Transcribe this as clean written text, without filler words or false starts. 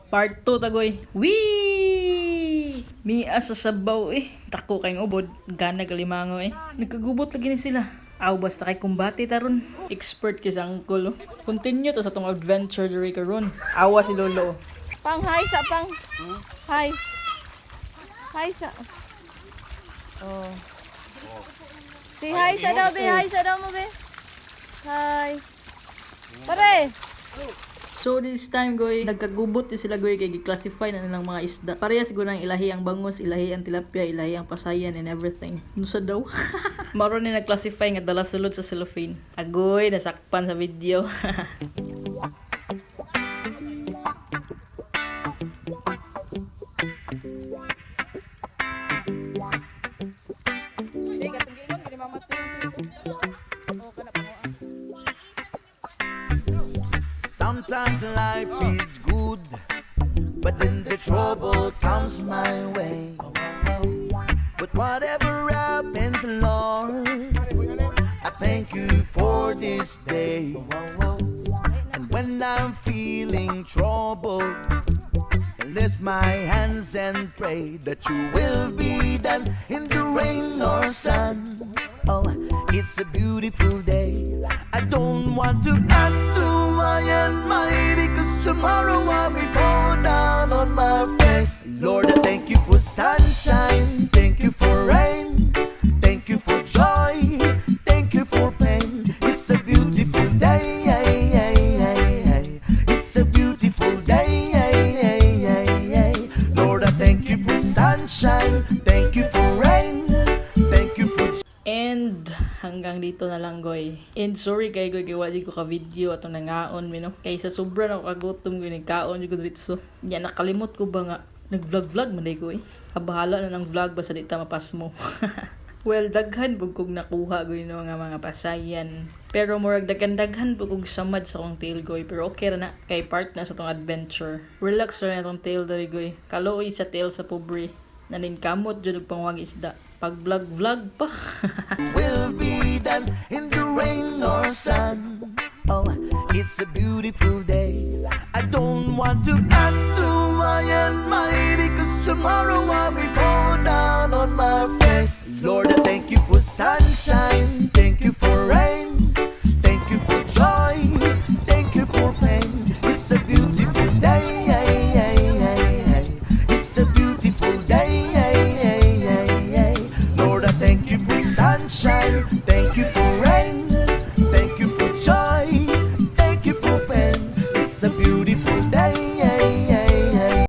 Part 2 tagoy. Wee! Mia sa sabaw Tako kayong ubod. Gana kalimango Nagkagubot lagi ni sila. Aw basta kay kumbati taron. Expert kay sa angkol. Continue to sa tong adventure diri karon. Awa si Lolo. Pang, hi sa pang. Hi. Hi sa. Oh. Si hi sa daw, be. Hi sa daw mo, be. Hi. Pare. So this time goy, nagkagubot din sila goy kay gi-classify na nilang mga isda. Pareha siguro ang ilahi ang bangus, ilahi ang tilapia, ilahi ang pasayan and everything. Nusa daw? Maron ni nag-classify nga dala sulod sa cellophane. Agoy, nasakpan sa video. Sometimes life is good, but then the trouble comes my way. But whatever happens, Lord, I thank you for this day. And when I'm feeling troubled, I lift my hands and pray that you will be done in the rain or sun. Oh, it's a beautiful day. I don't want to add to my mighty, cause tomorrow I'll be fall down on my face. Lord, I thank you for sunshine, thank you for rain, thank you for joy, thank you for pain. It's a beautiful day, it's a beautiful day. Lord, I thank you for sunshine, thank you for rain, thank you for joy. And hanggang dito na lang goy. And sorry kay goy kay wali ko ka video atong nangaon mi no. Kay sa sobra na ako kagutom goy nagkaon jud dito. Nya nakalimot ko ba nga nag-vlog man day goy. Kabahala na ng vlog basta di ta mapas mo. Well, daghan pug kog nakuha goy no nga mga pasayan. Pero murag daghan pug kog samad sa akong tail goy. Pero okay ra na kay part na sa tong adventure. Relax ra na tong tail diri goy. Kaluoy sa tail sa pobre. Nanin kamot jud og pangwag isda. Pag vlog pa. Will be done in the rain or sun. Oh, it's a beautiful day. I don't want to add to my mighty, cause tomorrow I'll be fall down on my face. Lord, I thank you for sunshine, thank you for rain,